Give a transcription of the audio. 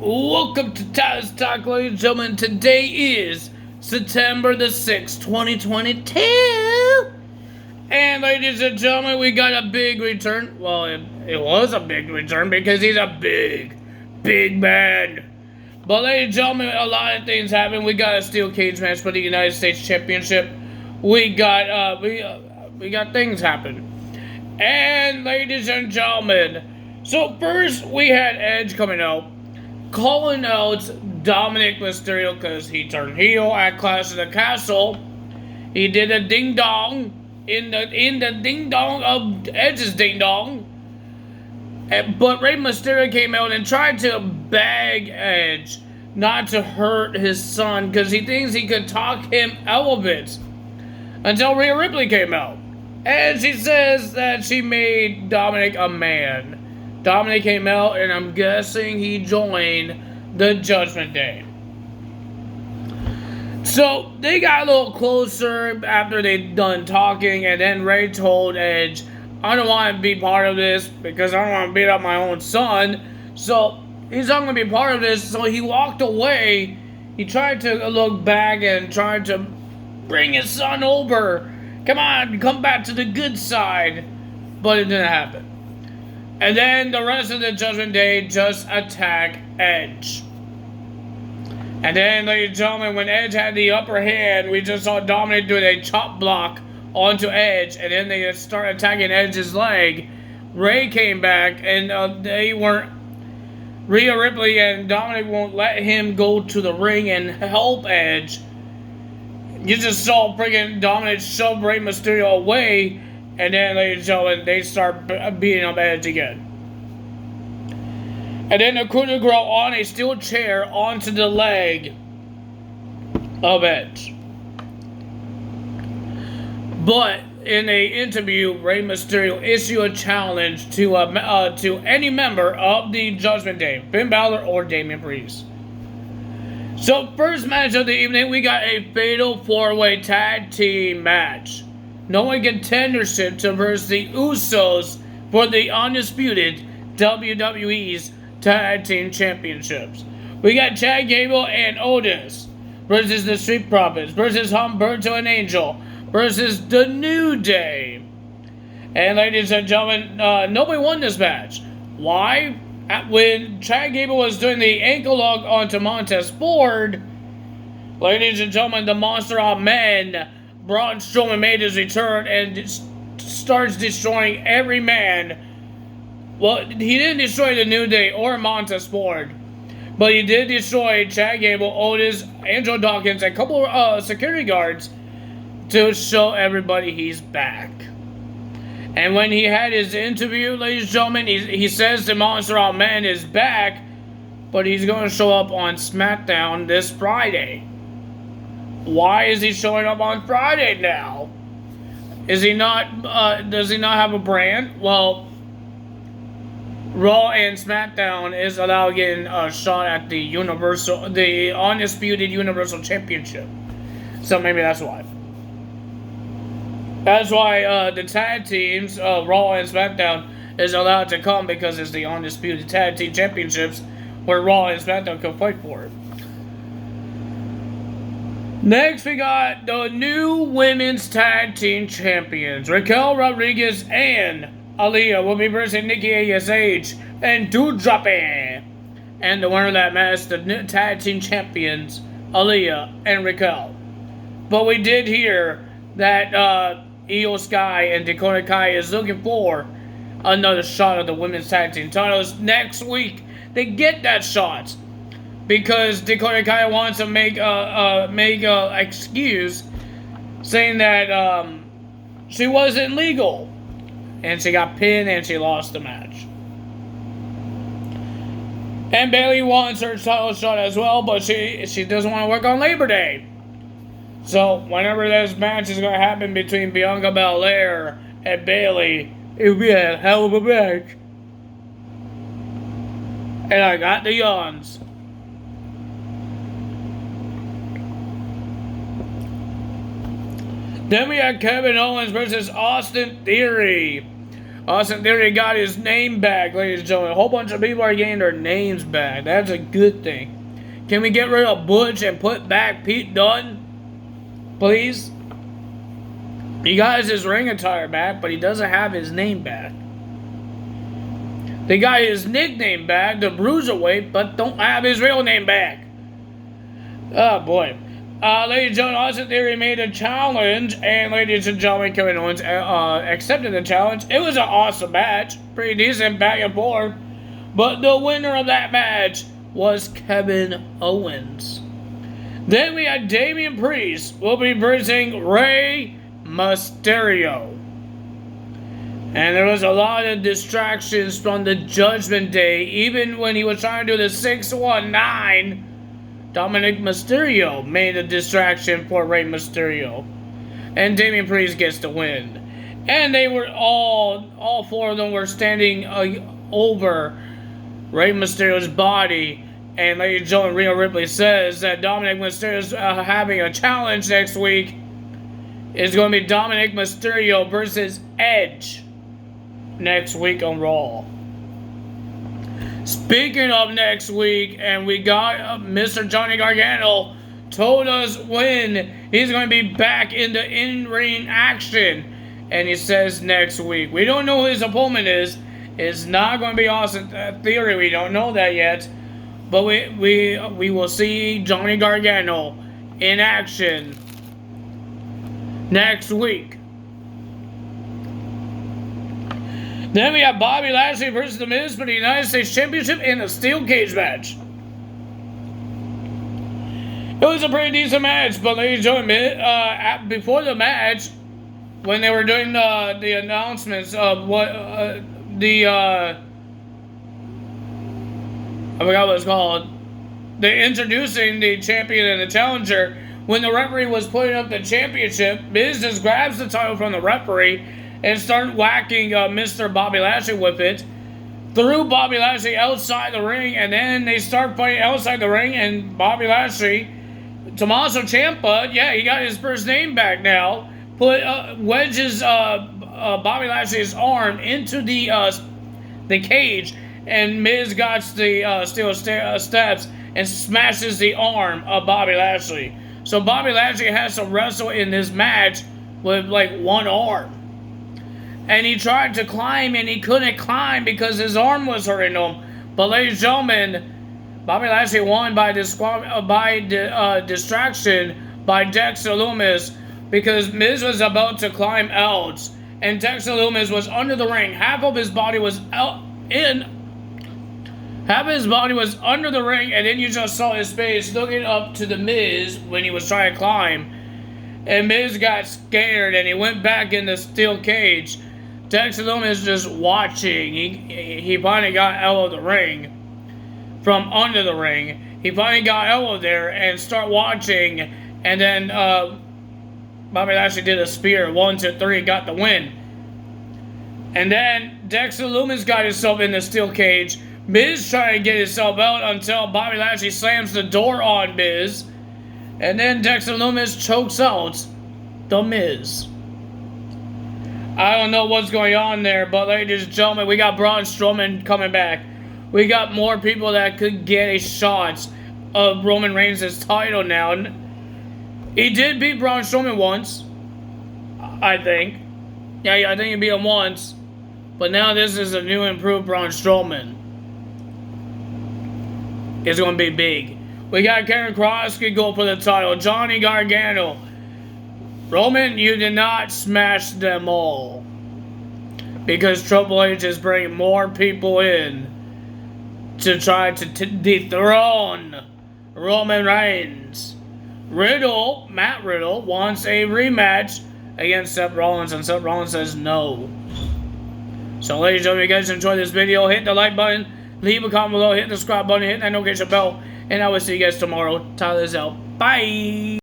Welcome to Taz Talk, ladies and gentlemen. Today is September the 6th, 2022. And ladies and gentlemen, we got a big return. Well, it was a big return because he's a big man. But ladies and gentlemen, a lot of things happened. We got a steel cage match for the United States Championship. We got things happen. And ladies and gentlemen, so first we had Edge coming out, calling out Dominic Mysterio because he turned heel at Clash of the Castle. He did a ding dong in the ding dong of Edge's ding dong. But Rey Mysterio came out and tried to beg Edge not to hurt his son because he thinks he could talk him out of it. Until Rhea Ripley came out. And she says that she made Dominic a man. Dominic came out, and I'm guessing he joined the Judgment Day. So they got a little closer after they done talking, and then Ray told Edge, I don't want to be part of this because I don't want to beat up my own son. So he's not going to be part of this. So he walked away. He tried to look back and tried to bring his son over. Come on, come back to the good side. But it didn't happen. And then the rest of the Judgment Day just attack Edge. And then, ladies and gentlemen, when Edge had the upper hand, we just saw Dominic doing a chop block onto Edge. And then they start attacking Edge's leg. Ray came back, and they weren't... Rhea Ripley and Dominic won't let him go to the ring and help Edge. You just saw freaking Dominic shove Rey Mysterio away, and then, ladies and gentlemen, they start beating up Edge again. And then the coup de grace on a steel chair onto the leg of Edge. But in an interview, Rey Mysterio issued a challenge to any member of the Judgment Day, Finn Balor or Damian Priest. So, first match of the evening, we got a fatal 4-way tag team match. No one contendership to versus the Usos for the undisputed WWE's Tag Team Championships. We got Chad Gable and Otis versus the Street Profits versus Humberto and Angel versus the New Day. And ladies and gentlemen, nobody won this match. Why? When Chad Gable was doing the ankle lock onto Montez Ford, ladies and gentlemen, the Monster of Men, Braun Strowman, made his return and starts destroying every man. Well, he didn't destroy the New Day or Montez Ford, but he did destroy Chad Gable, Otis, Angel Dawkins, and a couple of security guards to show everybody he's back. And when he had his interview, ladies and gentlemen, he says the Monster of Men is back, but he's going to show up on SmackDown this Friday. Why is he showing up on Friday now? Is he not? Does he not have a brand? Well, Raw and SmackDown is allowed getting a shot at the undisputed Universal Championship. So maybe that's why. That's why the tag teams, Raw and SmackDown, is allowed to come because it's the undisputed tag team championships where Raw and SmackDown can fight for it. Next, we got the new women's tag team champions. Raquel Rodriguez and Aaliyah will be versing Nikki ASH and Doudrop. And the winner of that match, the new tag team champions, Aaliyah and Raquel. But we did hear that Io Sky and Dakota Kai is looking for another shot of the women's tag team titles next week. They get that shot because Dakota Kai wants to make a excuse saying that she wasn't legal and she got pinned and she lost the match. And Bayley wants her title shot as well, but she doesn't want to work on Labor Day. So, whenever this match is going to happen between Bianca Belair and Bayley, it'll be a hell of a match. And I got the yawns. Then we had Kevin Owens versus Austin Theory. Austin Theory got his name back, ladies and gentlemen. A whole bunch of people are getting their names back. That's a good thing. Can we get rid of Butch and put back Pete Dunne? Please? He got his ring attire back, but he doesn't have his name back. They got his nickname back, the Bruiserweight, but don't have his real name back. Oh, boy. Ladies and gentlemen, Austin Theory made a challenge, and ladies and gentlemen, Kevin Owens accepted the challenge. It was an awesome match, pretty decent back and forth, but the winner of that match was Kevin Owens. Then we had Damian Priest will be versing Rey Mysterio. And there was a lot of distractions from the Judgment Day, even when he was trying to do the 619. Dominic Mysterio made a distraction for Rey Mysterio. And Damian Priest gets the win. And they were all four of them were standing over Rey Mysterio's body. And ladies and gentlemen, Rhea Ripley says that Dominic Mysterio's having a challenge next week. It's going to be Dominic Mysterio versus Edge next week on Raw. Speaking of next week, and we got Mr. Johnny Gargano told us when he's going to be back in the in-ring action. And he says next week. We don't know who his opponent is. It's not going to be Austin Theory. We don't know that yet. But we will see Johnny Gargano in action next week. Then we have Bobby Lashley versus The Miz for the United States Championship in a steel cage match. It was a pretty decent match, but ladies and gentlemen, before the match, when they were doing the announcements of what I forgot what it's called. They're introducing the champion and the challenger. When the referee was putting up the championship, Miz just grabs the title from the referee and started whacking Mr. Bobby Lashley with it. Threw Bobby Lashley outside the ring, and then they start fighting outside the ring, and Bobby Lashley, Tommaso Ciampa, yeah, he got his first name back now, wedges Bobby Lashley's arm into the cage, and Miz got the steel steps and smashes the arm of Bobby Lashley. So Bobby Lashley has to wrestle in this match with like one arm. And he tried to climb and he couldn't climb because his arm was hurting him. But ladies and gentlemen, Bobby Lashley won by distraction by Dexter Lumis because Miz was about to climb out. And Dexter Lumis was under the ring. Half of his body was half of his body was under the ring, and then you just saw his face looking up to the Miz when he was trying to climb. And Miz got scared, and he went back in the steel cage. Dexter Lumis just watching. He finally got out of the ring. From under the ring. He finally got out of there and start watching. And then Bobby Lashley did a spear. 1, 2, 3, got the win. And then Dexter Lumis got himself in the steel cage. Miz trying to get himself out until Bobby Lashley slams the door on Miz. And then Dexter Lumis chokes out the Miz. I don't know what's going on there, but ladies and gentlemen, we got Braun Strowman coming back. We got more people that could get a shot of Roman Reigns' title now. He did beat Braun Strowman once, I think. Yeah, I think he beat him once. But now this is a new improved Braun Strowman. It's going to be big. We got Karen Cross could go for the title. Johnny Gargano. Roman, you did not smash them all. Because Triple H is bringing more people in to try to dethrone Roman Reigns. Matt Riddle, wants a rematch against Seth Rollins, and Seth Rollins says no. So ladies and gentlemen, if you guys enjoyed this video, hit the like button, leave a comment below, hit the subscribe button, hit that notification bell, and I will see you guys tomorrow. Tyler's out. Bye!